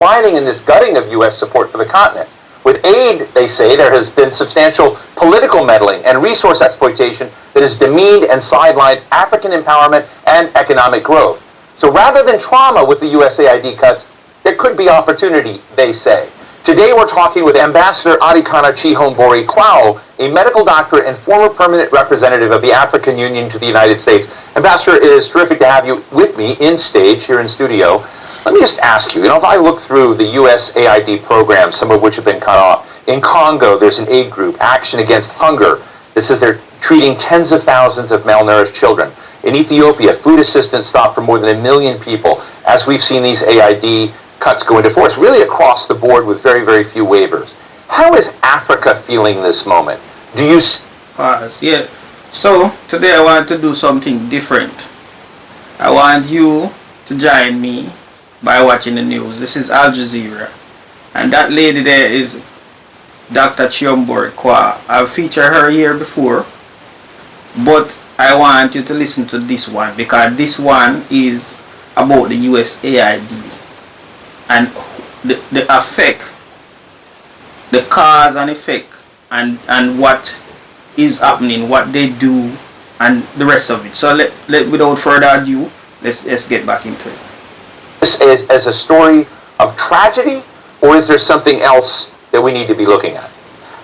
declining in this gutting of U.S. support for the continent. With aid, they say, there has been substantial political meddling and resource exploitation that has demeaned and sidelined African empowerment and economic growth. So rather than trauma with the USAID cuts, there could be opportunity, they say. Today we're talking with Ambassador ARIKANA CHIHOMBORI QUAO, a medical doctor and former permanent representative of the African Union to the United States. Ambassador, it is terrific to have you with me in stage here in studio. Let me just ask you, if I look through the USAID programs, some of which have been cut off, in Congo there's an aid group, Action Against Hunger. This is they're treating tens of thousands of malnourished children. In Ethiopia, food assistance stopped for more than 1 million people, as we've seen these AID cuts go into force, really across the board with very, very few waivers. How is Africa feeling this moment? Do you... Yeah. So, today I want to do something different. I want you to join me by watching the news. This is Al Jazeera. And that lady there is Dr. Chihombori QUAO. I've featured her here before, but I want you to listen to this one, because this one is about the USAID and the effect, the cause and effect, and what is happening, what they do, and the rest of it. So without further ado, let's get back into it. This is as a story of tragedy, or is there something else that we need to be looking at?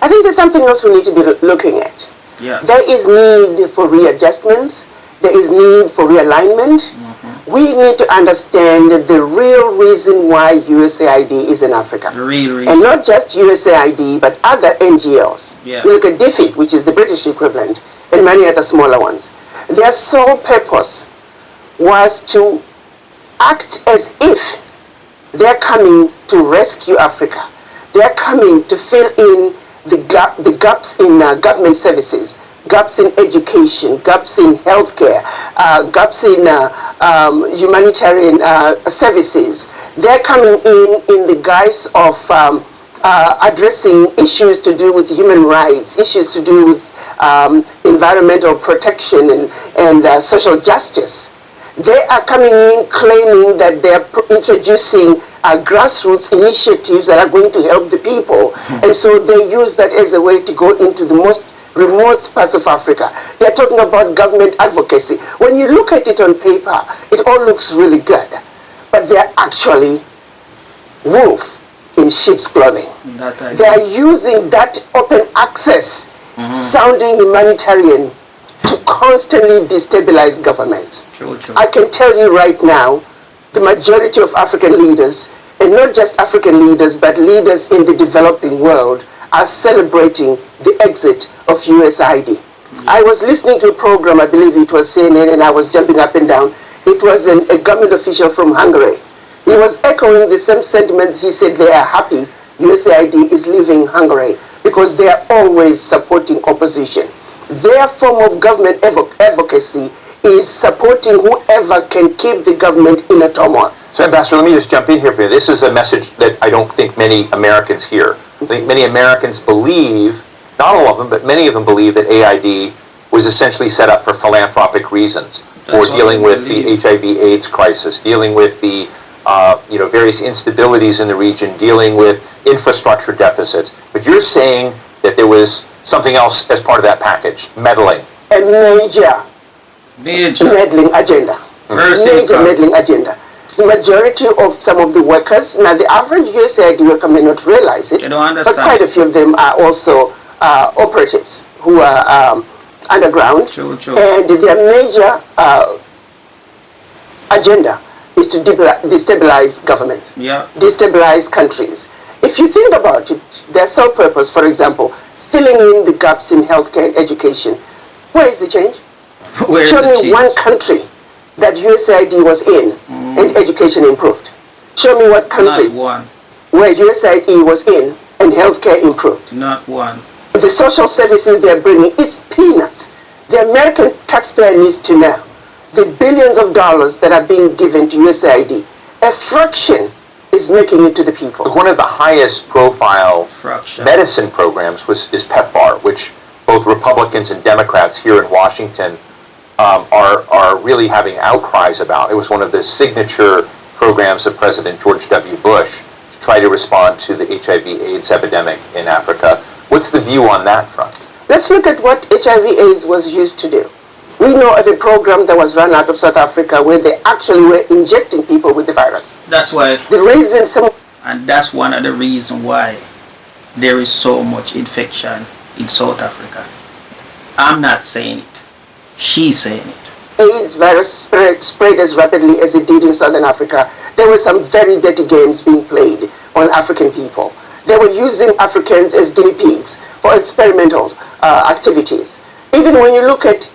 I think there's something else we need to be looking at. Yeah. There is need for readjustments. There is need for realignment. We need to understand the real reason why USAID is in Africa. The real reason. And not just USAID, but other NGOs. Yeah. You look at DFID, which is the British equivalent, and many other smaller ones. Their sole purpose was to act as if they're coming to rescue Africa. They're coming to fill in the gaps in government services, gaps in education, gaps in healthcare, gaps in humanitarian services. They're coming in the guise of addressing issues to do with human rights, issues to do with environmental protection and social justice. They are coming in claiming that they're introducing grassroots initiatives that are going to help the people. And so they use that as a way to go into the most remote parts of Africa. They're talking about government advocacy. When you look at it on paper, it all looks really good. But they're actually wolf in sheep's clothing. They are using that open access, sounding humanitarian, to constantly destabilize governments. I can tell you right now, the majority of African leaders, and not just African leaders, but leaders in the developing world, are celebrating the exit of USAID. I was listening to a program, I believe it was CNN, and I was jumping up and down. It was a government official from Hungary. He was echoing the same sentiment. He said they are happy USAID is leaving Hungary because they are always supporting opposition. Their form of government advocacy is supporting whoever can keep the government in a turmoil. So, Ambassador, let me just jump in here for you. This is a message that I don't think many Americans hear. I think many Americans believe, not all of them, but many of them believe that AID was essentially set up for philanthropic reasons, for dealing with the HIV/AIDS crisis, dealing with the various instabilities in the region, dealing with infrastructure deficits. But you're saying that there was something else as part of that package, meddling. A major meddling agenda. Major meddling agenda. The majority of some of the workers, now the average USAID worker may not realize it, but quite a few of them are also operatives who are underground. And their major agenda is to destabilize governments, destabilize countries. If you think about it, their sole purpose, for example, filling in the gaps in healthcare and education. Where is the change? Show me one country that USAID was in and education improved. Show me what country where USAID was in and healthcare improved. Not one. The social services they're bringing, it's peanuts. The American taxpayer needs to know the billions of dollars that are being given to USAID, a fraction is making it to the people. One of the highest profile medicine programs is PEPFAR, which both Republicans and Democrats here in Washington are really having outcries about. It was one of the signature programs of President George W. Bush try to respond to the HIV/AIDS epidemic in Africa. What's the view on that front? Let's look at what HIV/AIDS was used to do. We know of a program that was run out of South Africa where they actually were injecting people with the virus. That's why. The reason some... And that's one of the reasons why there is so much infection in South Africa. I'm not saying it. She's saying it. AIDS virus spread as rapidly as it did in Southern Africa. There were some very dirty games being played on African people. They were using Africans as guinea pigs for experimental activities. Even when you look at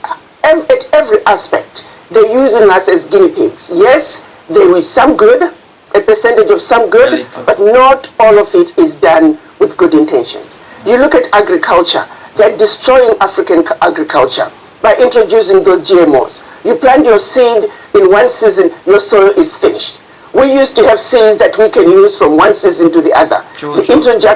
every aspect, they're using us as guinea pigs. Yes, there is some good, a percentage of some good, but not all of it is done with good intentions. You look at agriculture, they're destroying African agriculture by introducing those GMOs. You plant your seed in one season, your soil is finished. We used to have seeds that we can use from one season to the other. The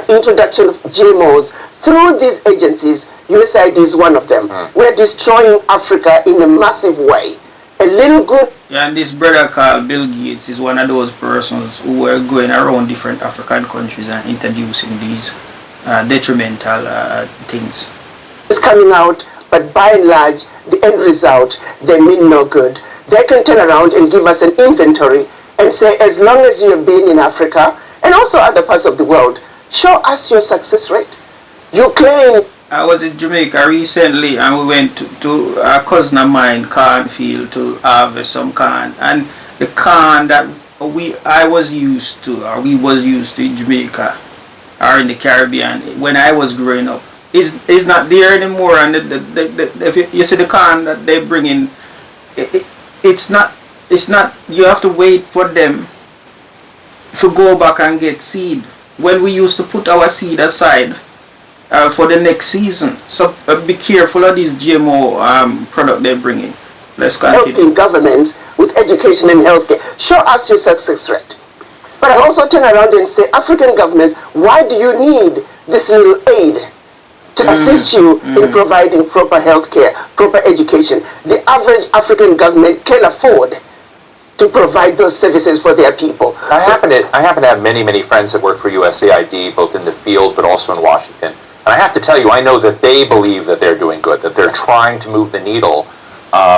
introduction of GMOs through these agencies, USAID is one of them. We're destroying Africa in a massive way. A little good. Yeah, and this brother called Bill Gates is one of those persons who were going around different African countries and introducing these detrimental things. It's coming out, but by and large, the end result, they mean no good. They can turn around and give us an inventory and say, as long as you have been in Africa and also other parts of the world, show us your success rate. You claim... I was in Jamaica recently and we went to a cousin of mine, cornfield, to harvest some corn. And the corn that I was used to, or we was used to in Jamaica or in the Caribbean when I was growing up, is not there anymore. And if you see the corn that they bring in, it's not, you have to wait for them to go back and get seed. When we used to put our seed aside for the next season. So be careful of these GMO product they're bringing. Let's continue. Helping governments with education and healthcare. Show us your success rate. But I also turn around and say, African governments, why do you need this little aid to assist you in providing proper healthcare, proper education? The average African government can afford to provide those services for their people. I happen to have many friends that work for USAID, both in the field but also in Washington. And I have to tell you, I know that they believe that they're doing good, that they're trying to move the needle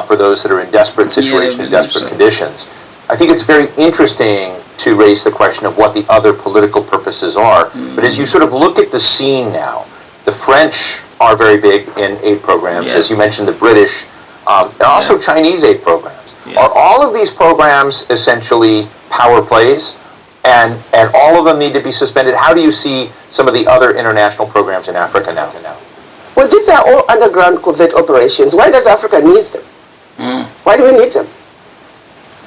for those that are in desperate situations, in desperate conditions. I think it's very interesting to raise the question of what the other political purposes are. But as you sort of look at the scene now, the French are very big in aid programs, as you mentioned, the British, and also Chinese aid programs. Are all of these programs essentially power plays, and all of them need to be suspended? How do you see some of the other international programs in Africa now? Well, these are all underground covert operations. Why does Africa need them? Why do we need them?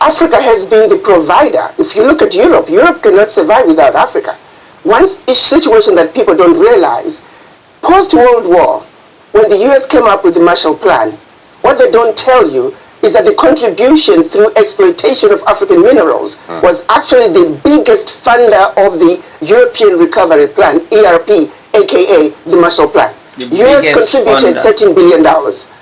Africa has been the provider. If you look at Europe, Europe cannot survive without Africa. One situation that people don't realize, post-World War, when the US came up with the Marshall Plan, what they don't tell you is that the contribution through exploitation of African minerals was actually the biggest funder of the European Recovery Plan, ERP, aka the Marshall Plan. The US contributed $13 billion,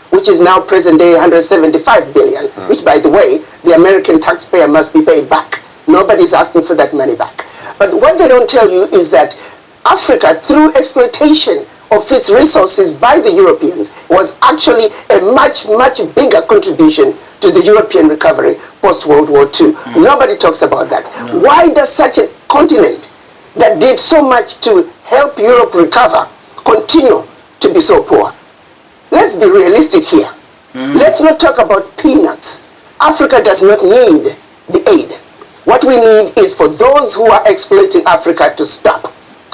which is now present day $175 billion, which, by the way, the American taxpayer must be paid back. Nobody's asking for that money back. But what they don't tell you is that Africa, through exploitation of its resources by the Europeans, was actually a much bigger contribution to the European recovery post-World War II. Nobody talks about that. Why does such a continent that did so much to help Europe recover continue to be so poor? Let's be realistic here. Let's not talk about peanuts. Africa does not need the aid. What we need is for those who are exploiting Africa to stop.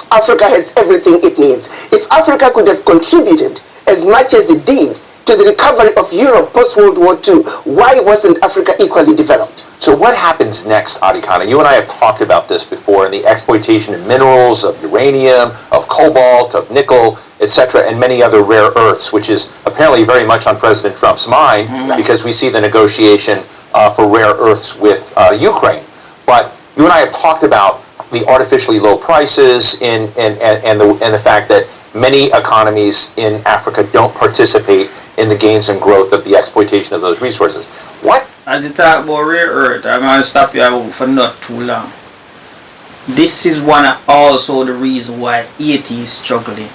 Africa has everything it needs. If Africa could have contributed as much as it did to the recovery of Europe post-World War II, why wasn't Africa equally developed? So what happens next, Arikana? You and I have talked about this before, in the exploitation of minerals, of uranium, of cobalt, of nickel, etc., and many other rare earths, which is apparently very much on President Trump's mind, because we see the negotiation for rare earths with Ukraine. But you and I have talked about the artificially low prices and the fact that many economies in Africa don't participate in the gains and growth of the exploitation of those resources. What? As you talk about rare earth, I'm going to stop you for not too long. This is also the reason why Haiti is struggling.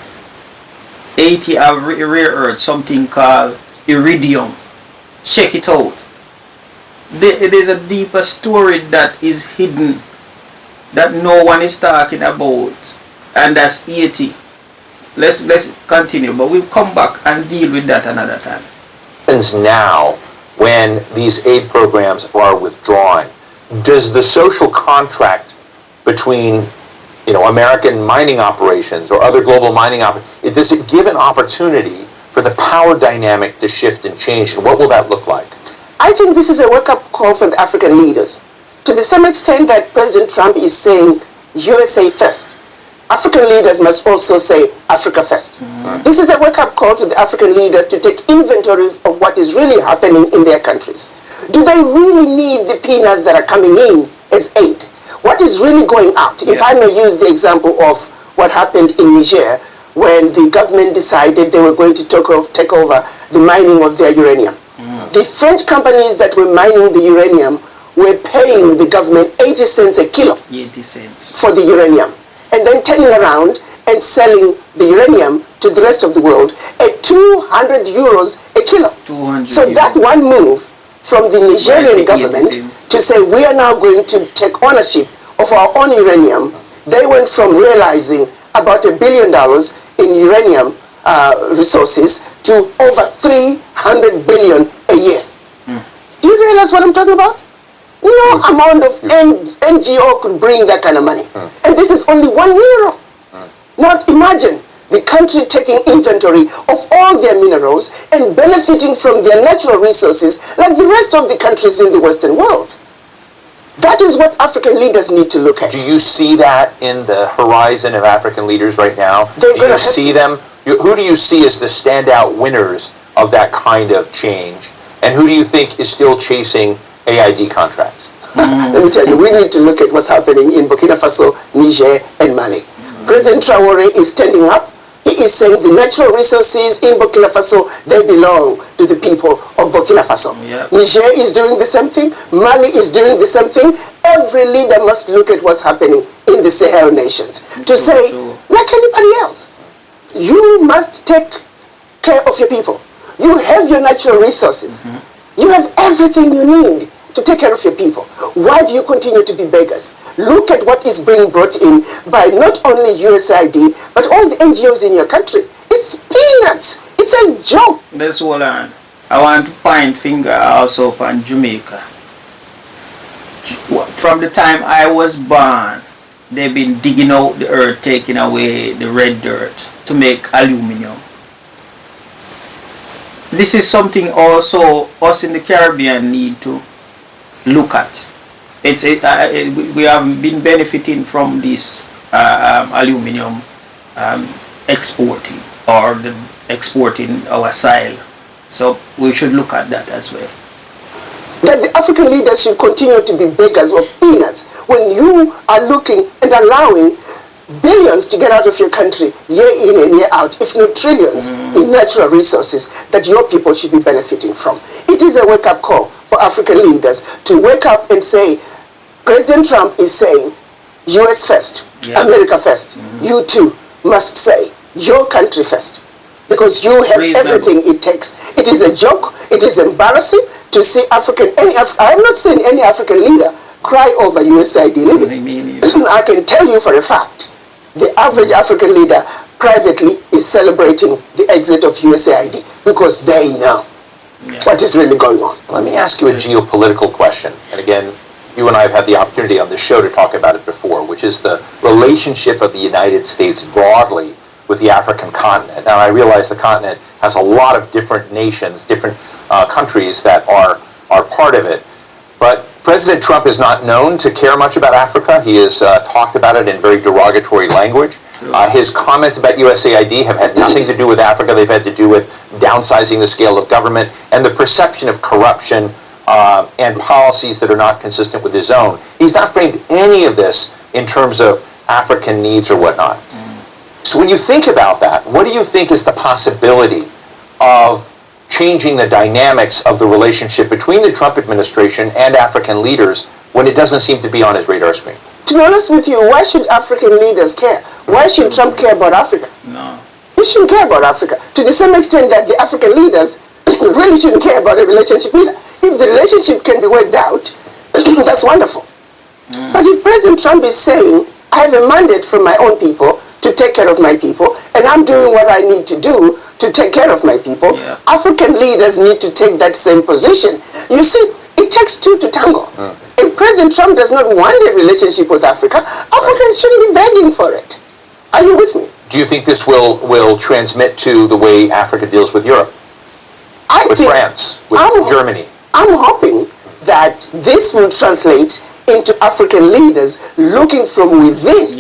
Haiti have rare earth, something called iridium. Check it out. It is a deeper story that is hidden, that no one is talking about, and that's Haiti. Let's continue, but we'll come back and deal with that another time. Now, when these aid programs are withdrawn, does the social contract between American mining operations or other global mining operations, does it give an opportunity for the power dynamic to shift and change, and what will that look like? I think this is a wake-up call for the African leaders. To the same extent that President Trump is saying USA first, African leaders must also say Africa first. This is a wake-up call to the African leaders to take inventory of what is really happening in their countries. Do they really need the peanuts that are coming in as aid? What is really going out? If I may use the example of what happened in Niger, when the government decided they were going to take over the mining of their uranium. The French companies that were mining the uranium were paying the government 80 cents a kilo 80 cents. for the uranium, and then turning around and selling the uranium to the rest of the world at 200 euros a kilo. 200 So that one move from the Nigerian government to say we are now going to take ownership of our own uranium, they went from realizing about $1 billion in uranium resources to over 300 billion a year. Do you realize what I'm talking about? No amount of NGO could bring that kind of money. And this is only 1 euro. Now imagine the country taking inventory of all their minerals and benefiting from their natural resources like the rest of the countries in the Western world. That is what African leaders need to look at. Do you see that in the horizon of African leaders right now? They're Do you see them? Who do you see as the standout winners of that kind of change? And who do you think is still chasing AID contracts? Let me tell you, we need to look at what's happening in Burkina Faso, Niger, and Mali. President Traoré is standing up. He is saying the natural resources in Burkina Faso, they belong to the people of Burkina Faso. Niger is doing the same thing. Mali is doing the same thing. Every leader must look at what's happening in the Sahel nations to say, like anybody else, you must take care of your people. You have your natural resources. You have everything you need to take care of your people. Why do you continue to be beggars? Look at what is being brought in by not only USAID, but all the NGOs in your country. It's peanuts. It's a joke. That's all I want to point finger also upon Jamaica. From the time I was born, they've been digging out the earth, taking away the red dirt to make aluminum. This is something also us in the Caribbean need to look at. We have been benefiting from this aluminum exporting, or exporting our soil. So we should look at that as well. That the African leaders should continue to be beggars of peanuts when you are looking and allowing billions to get out of your country year in and year out, if not trillions, in natural resources that your people should be benefiting from. It is a wake-up call for African leaders to wake up and say, President Trump is saying, US first, America first. You too must say, your country first, because you have everything it takes. It is a joke. It is embarrassing to see I have not seen any African leader cry over USAID leaving. I can tell you for a fact, the average African leader privately is celebrating the exit of USAID because they know what is really going on. Let me ask you a geopolitical question. And again, you and I have had the opportunity on this show to talk about it before, which is the relationship of the United States broadly with the African continent. Now, I realize the continent has a lot of different nations, different countries that are part of it. But President Trump is not known to care much about Africa. He has talked about it in very derogatory language. His comments about USAID have had nothing to do with Africa. They've had to do with downsizing the scale of government and the perception of corruption and policies that are not consistent with his own. He's not framed any of this in terms of African needs or whatnot. So when you think about that, what do you think is the possibility of changing the dynamics of the relationship between the Trump administration and African leaders when it doesn't seem to be on his radar screen? To be honest with you, why should African leaders care? Why should Trump care about Africa? No. He shouldn't care about Africa. To the same extent that the African leaders really shouldn't care about the relationship either. If the relationship can be worked out, that's wonderful. But if President Trump is saying, I have a mandate from my own people to take care of my people, and I'm doing what I need to do to take care of my people, African leaders need to take that same position. You see, it takes two to tango. If President Trump does not want a relationship with Africa, Africans shouldn't be begging for it. Are you with me? Do you think this will transmit to the way Africa deals with Europe, with France, with Germany? I'm hoping that this will translate into African leaders looking from within.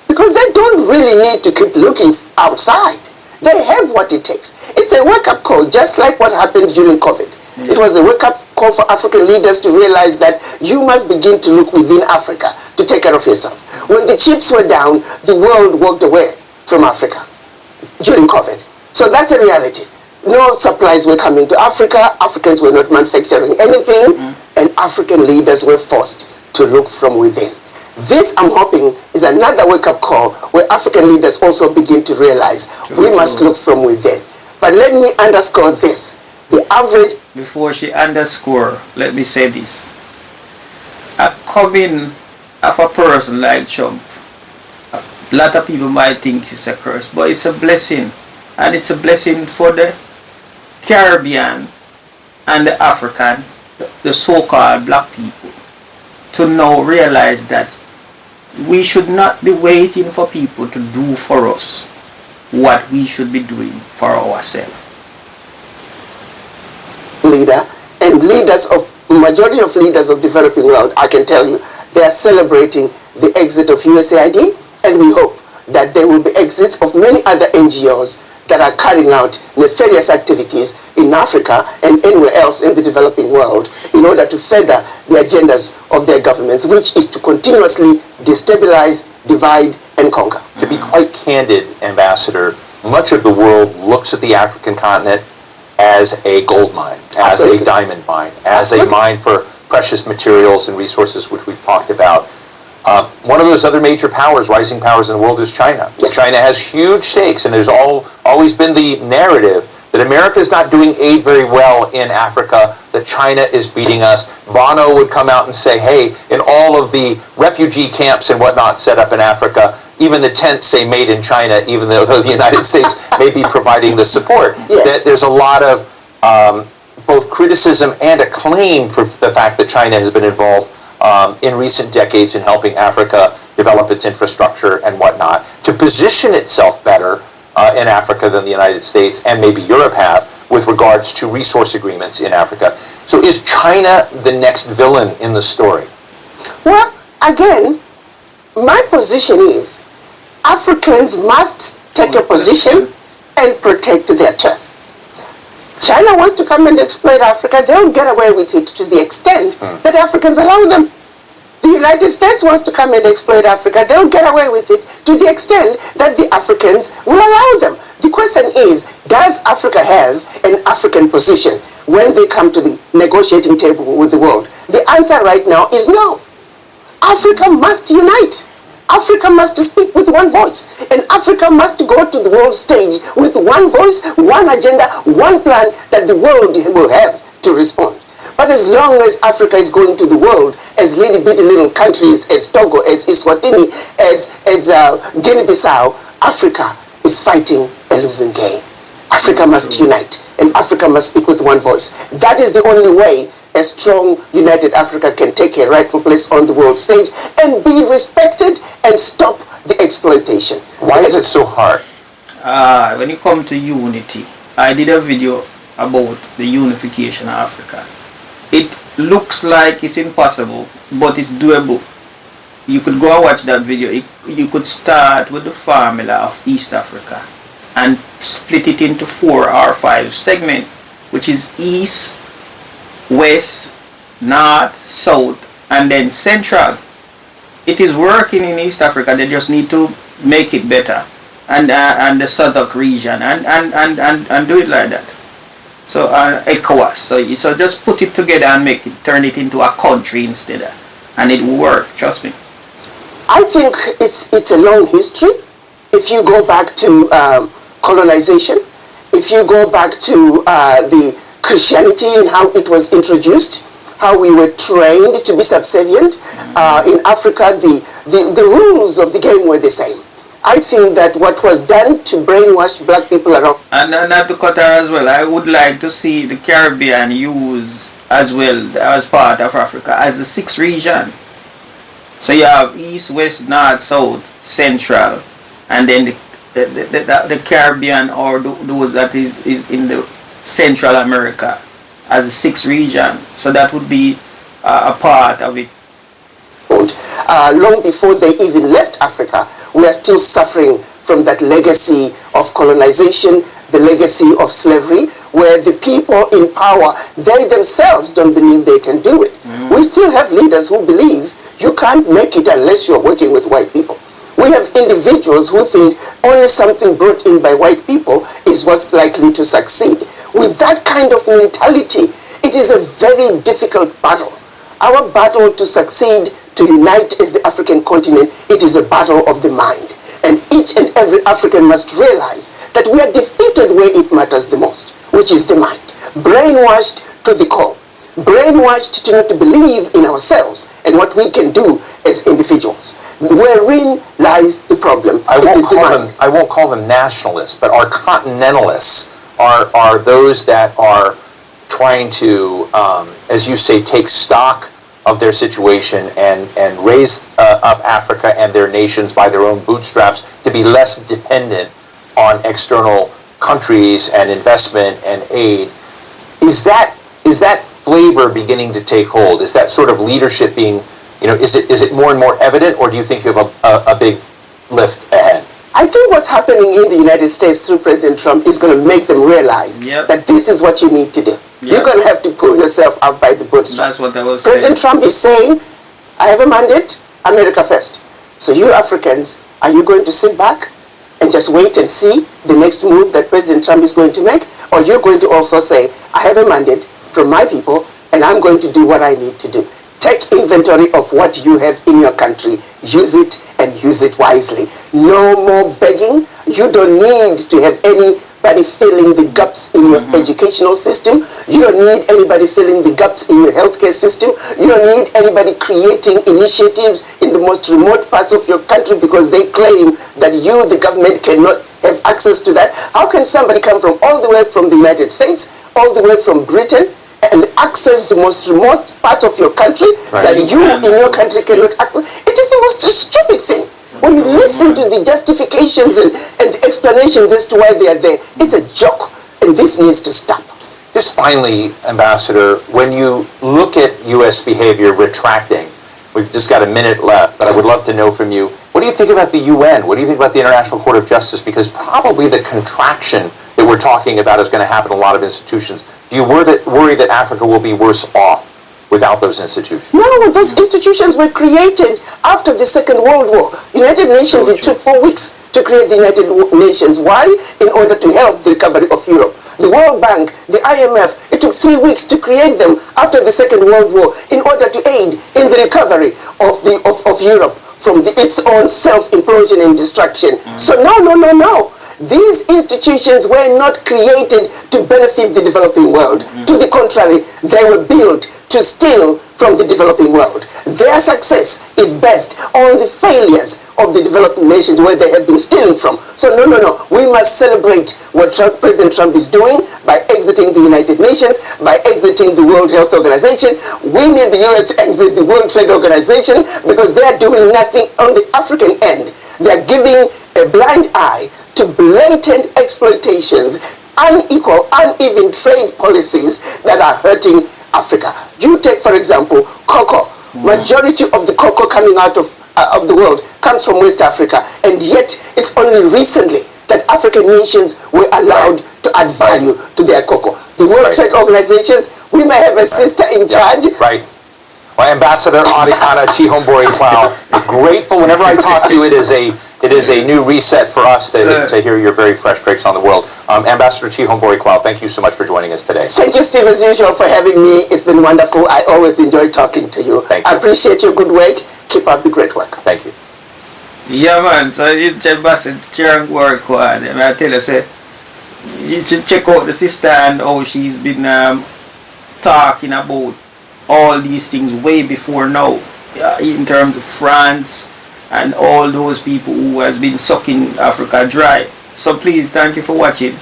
Because they don't really need to keep looking outside. They have what it takes. It's a wake-up call, just like what happened during COVID. It was a wake-up call for African leaders to realize that you must begin to look within Africa to take care of yourself. When the chips were down, the world walked away from Africa during COVID. So that's a reality. No supplies were coming to Africa, Africans were not manufacturing anything, and African leaders were forced to look from within. This, I'm hoping, is another wake-up call where African leaders also begin to realize we must look from within. But let me underscore this. The average... Before she underscore, let me say this. A coming of a person like Trump, a lot of people might think it's a curse, but it's a blessing. And it's a blessing for the Caribbean and the African, the so-called black people, to now realize that we should not be waiting for people to do for us what we should be doing for ourselves. Leader and majority of leaders of developing world, I can tell you, they are celebrating the exit of USAID, and we hope that there will be exits of many other NGOs that are carrying out nefarious activities in Africa and anywhere else in the developing world in order to further the agendas of their governments, which is to continuously destabilize, divide, and conquer. To be quite candid, Ambassador, much of the world looks at the African continent as a gold mine, as a diamond mine, as a mine for precious materials and resources, which we've talked about. One of those other major powers, rising powers in the world, is China. China has huge stakes, and there's always been the narrative that America is not doing aid very well in Africa, that China is beating us. Bono would come out and say, hey, in all of the refugee camps and whatnot set up in Africa, even the tents say made in China, even though the United States may be providing the support. There's a lot of both criticism and acclaim for the fact that China has been involved in recent decades in helping Africa develop its infrastructure and whatnot, to position itself better in Africa than the United States and maybe Europe have with regards to resource agreements in Africa. So is China the next villain in the story? Well, again, my position is Africans must take a position and protect their turf. China wants to come and exploit Africa, they'll get away with it to the extent that Africans allow them. The United States wants to come and exploit Africa, they'll get away with it to the extent that the Africans will allow them. The question is, does Africa have an African position when they come to the negotiating table with the world? The answer right now is no. Africa must unite. Africa must speak with one voice, and Africa must go to the world stage with one voice, one agenda, one plan that the world will have to respond. But as long as Africa is going to the world as bitty little countries, as Togo, as Eswatini, as Guinea-Bissau, Africa is fighting a losing game. Africa must unite, and Africa must speak with one voice. That is the only way a strong, united Africa can take a rightful place on the world stage and be respected and stop the exploitation. Why is it so hard? When you come to unity, I did a video about the unification of Africa. It looks like it's impossible, but it's doable. You could go and watch that video. You could start with the formula of East Africa and split it into 4 or 5 segments, which is East, West, North, South, and then Central. It is working in East Africa. They just need to make it better, and the SADC region, and do it like that. So ECOWAS. So just put it together and turn it into a country instead, and it will work. Trust me. I think it's a long history. If you go back to colonization, if you go back to the Christianity and how it was introduced, how we were trained to be subservient. In Africa, the rules of the game were the same. I think that what was done to brainwash black people around. And not to cut her as well, I would like to see the Caribbean used as well as part of Africa as the sixth region. So you have East, West, North, South, Central, and then the Caribbean, or those that is in the Central America as the sixth region. So that would be a part of it. Long before they even left Africa, we are still suffering from that legacy of colonization, the legacy of slavery, where the people in power, they themselves don't believe they can do it. We still have leaders who believe you can't make it unless you're working with white people. We have individuals who think only something brought in by white people is what's likely to succeed. With that kind of mentality, it is a very difficult battle. Our battle to succeed, to unite as the African continent, it is a battle of the mind. And each and every African must realize that we are defeated where it matters the most, which is the mind. Brainwashed to the core. Brainwashed to not believe in ourselves and what we can do as individuals. Wherein lies the problem. I won't call them nationalists, but our continentalists are those that are trying to, as you say, take stock of their situation and raise up Africa and their nations by their own bootstraps to be less dependent on external countries and investment and aid. Is that flavor beginning to take hold? Is that sort of leadership being, is it more and more evident, or do you think you have a big lift ahead? I think what's happening in the United States through President Trump is going to make them realize that this is what you need to do. You're going to have to pull yourself up by the bootstraps. That's what I was President Trump is saying, I have a mandate, America first. So you Africans, are you going to sit back and just wait and see the next move that President Trump is going to make? Or you're going to also say, I have a mandate from my people and I'm going to do what I need to do. Take inventory of what you have in your country. Use it and use it wisely. No more begging. You don't need to have anybody filling the gaps in your educational system. You don't need anybody filling the gaps in your healthcare system. You don't need anybody creating initiatives in the most remote parts of your country because they claim that you, the government, cannot have access to that. How can somebody come from all the way from the United States, all the way from Britain, and access the most remote part of your country that you in your country cannot access? It is the most stupid thing. When you listen to the justifications and the explanations as to why they are there, it's a joke, and this needs to stop. Just finally, Ambassador, when you look at U.S. behavior retracting, we've just got a minute left, but I would love to know from you, what do you think about the UN? What do you think about the International Court of Justice? Because probably the contraction that we're talking about is going to happen in a lot of institutions. Do you worry that Africa will be worse off without those institutions? No, those institutions were created after the Second World War. United Nations, it took 4 weeks to create the United Nations. Why? In order to help the recovery of Europe. The World Bank, the IMF, it took 3 weeks to create them after the Second World War in order to aid in the recovery of Europe from its own self-implosion and destruction. So no. These institutions were not created to benefit the developing world. To the contrary, they were built to steal from the developing world. Their success is based on the failures of the developing nations where they have been stealing from. So no. We must celebrate what President Trump is doing by exiting the United Nations, by exiting the World Health Organization. We need the US to exit the World Trade Organization because they are doing nothing on the African end. They are giving a blind eye to blatant exploitations, unequal, uneven trade policies that are hurting Africa. You take, for example, cocoa. Majority of the cocoa coming out of the world comes from West Africa, and yet it's only recently that African nations were allowed to add value to their cocoa. The World Trade Organizations, we may have a sister in charge. Right. Well, Ambassador ARIKANA CHIHOMBORI QUAO, grateful whenever I talk to you. It is a new reset for us to hear your very fresh takes on the world. Ambassador CHIHOMBORI QUAO, thank you so much for joining us today. Thank you, Steve, as usual, for having me. It's been wonderful. I always enjoy talking to you. Thank you. I appreciate your good work. Keep up the great work. Thank you. Yeah, man. So you check Bassett Chihombory Quao. I tell you, say, you should check out the sister and how she's been talking about all these things way before now, in terms of France and all those people who has been sucking Africa dry. So please, thank you for watching.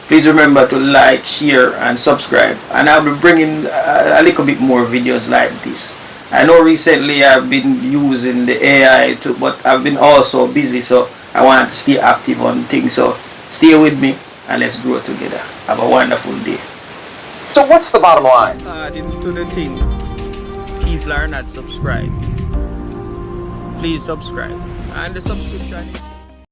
Please remember to like, share and subscribe, and I'll be bringing a little bit more videos like this. I know recently I've been using the AI but I've been also busy, so I want to stay active on things. So stay with me and let's grow together. Have a wonderful day. So what's the bottom line? To the thing, people are not subscribed. Please subscribe, and the subscription